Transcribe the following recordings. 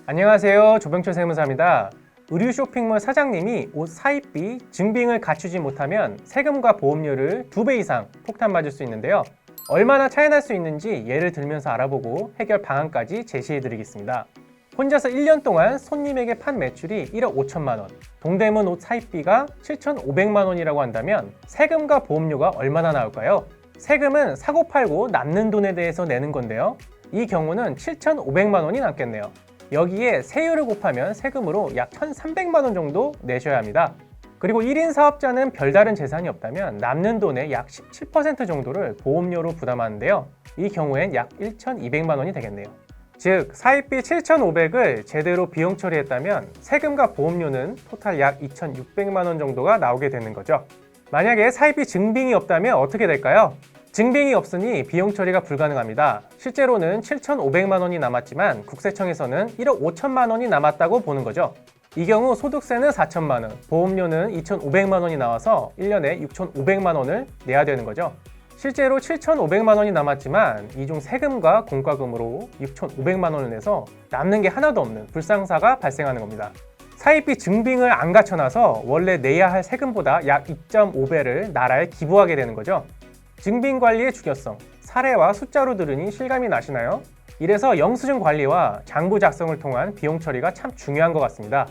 안녕하세요. 조병철 세무사입니다. 의류 쇼핑몰 사장님이 옷 사입비 증빙을 갖추지 못하면 세금과 보험료를 2배 이상 폭탄맞을 수 있는데요. 얼마나 차이날 수 있는지 예를 들면서 알아보고 해결 방안까지 제시해드리겠습니다. 혼자서 1년 동안 손님에게 판 매출이 1억 5천만 원, 동대문 옷 사입비가 7,500만 원이라고 한다면 세금과 보험료가 얼마나 나올까요? 세금은 사고 팔고 남는 돈에 대해서 내는 건데요. 이 경우는 7,500만 원이 남겠네요. 여기에 세율을 곱하면 세금으로 약 1,300만 원 정도 내셔야 합니다. 그리고 1인 사업자는 별다른 재산이 없다면 남는 돈의 약 17% 정도를 보험료로 부담하는데요. 이 경우엔 약 1,200만 원이 되겠네요. 즉, 사입비 7,500을 제대로 비용 처리했다면 세금과 보험료는 토탈 약 2,600만 원 정도가 나오게 되는 거죠. 만약에 사입비 증빙이 없다면 어떻게 될까요? 증빙이 없으니 비용 처리가 불가능합니다. 실제로는 7,500만 원이 남았지만 국세청에서는 1억 5천만 원이 남았다고 보는 거죠. 이 경우 소득세는 4천만 원, 보험료는 2,500만 원이 나와서 1년에 6,500만 원을 내야 되는 거죠. 실제로 7,500만 원이 남았지만 이 중 세금과 공과금으로 6,500만 원을 내서 남는 게 하나도 없는 불상사가 발생하는 겁니다. 사입비 증빙을 안 갖춰놔서 원래 내야 할 세금보다 약 2.5배를 나라에 기부하게 되는 거죠. 증빙관리의 중요성, 사례와 숫자로 들으니 실감이 나시나요? 이래서 영수증 관리와 장부 작성을 통한 비용 처리가 참 중요한 것 같습니다.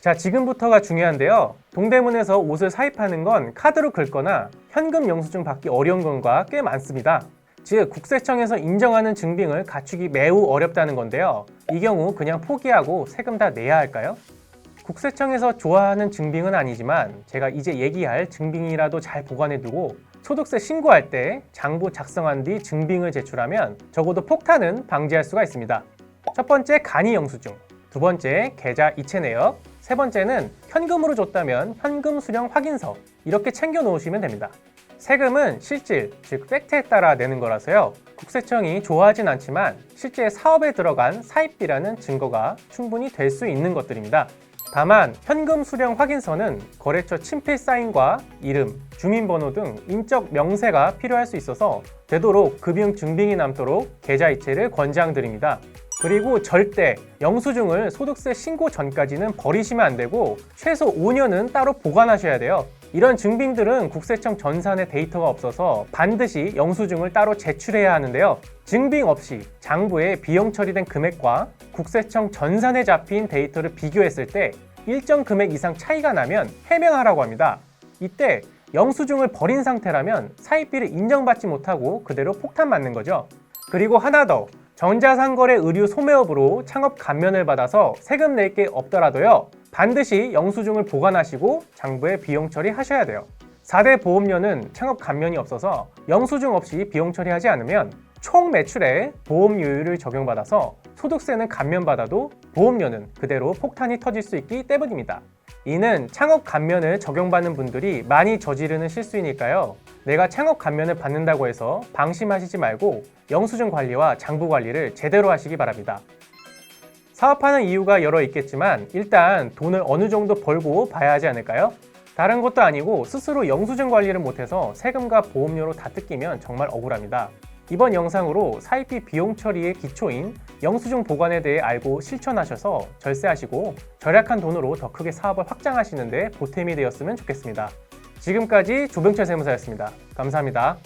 자, 지금부터가 중요한데요. 동대문에서 옷을 사입하는 건 카드로 긁거나 현금 영수증 받기 어려운 경우가 꽤 많습니다. 즉, 국세청에서 인정하는 증빙을 갖추기 매우 어렵다는 건데요. 이 경우 그냥 포기하고 세금 다 내야 할까요? 국세청에서 좋아하는 증빙은 아니지만 제가 이제 얘기할 증빙이라도 잘 보관해두고 소득세 신고할 때 장부 작성한 뒤 증빙을 제출하면 적어도 폭탄은 방지할 수가 있습니다. 첫 번째, 간이 영수증. 두 번째, 계좌 이체 내역. 세 번째는 현금으로 줬다면 현금 수령 확인서. 이렇게 챙겨 놓으시면 됩니다. 세금은 실질, 즉 팩트에 따라 내는 거라서요. 국세청이 좋아하진 않지만 실제 사업에 들어간 사입비라는 증거가 충분히 될 수 있는 것들입니다. 다만 현금 수령 확인서는 거래처 친필 사인과 이름, 주민번호 등 인적 명세가 필요할 수 있어서 되도록 금융 증빙이 남도록 계좌 이체를 권장드립니다. 그리고 절대 영수증을 소득세 신고 전까지는 버리시면 안 되고 최소 5년은 따로 보관하셔야 돼요. 이런 증빙들은 국세청 전산에 데이터가 없어서 반드시 영수증을 따로 제출해야 하는데요. 증빙 없이 장부에 비용 처리된 금액과 국세청 전산에 잡힌 데이터를 비교했을 때 일정 금액 이상 차이가 나면 해명하라고 합니다. 이때 영수증을 버린 상태라면 사입비를 인정받지 못하고 그대로 폭탄 맞는 거죠. 그리고 하나 더, 전자상거래 의류 소매업으로 창업 감면을 받아서 세금 낼 게 없더라도요, 반드시 영수증을 보관하시고 장부에 비용 처리하셔야 돼요. 4대 보험료는 창업 감면이 없어서 영수증 없이 비용 처리하지 않으면 총 매출에 보험료율을 적용받아서 소득세는 감면받아도 보험료는 그대로 폭탄이 터질 수 있기 때문입니다. 이는 창업 감면을 적용받는 분들이 많이 저지르는 실수이니까요. 내가 창업 감면을 받는다고 해서 방심하시지 말고 영수증 관리와 장부 관리를 제대로 하시기 바랍니다. 사업하는 이유가 여러 있겠지만 일단 돈을 어느 정도 벌고 봐야 하지 않을까요? 다른 것도 아니고 스스로 영수증 관리를 못해서 세금과 보험료로 다 뜯기면 정말 억울합니다. 이번 영상으로 사입비 비용 처리의 기초인 영수증 보관에 대해 알고 실천하셔서 절세하시고 절약한 돈으로 더 크게 사업을 확장하시는 데 보탬이 되었으면 좋겠습니다. 지금까지 조병철 세무사였습니다. 감사합니다.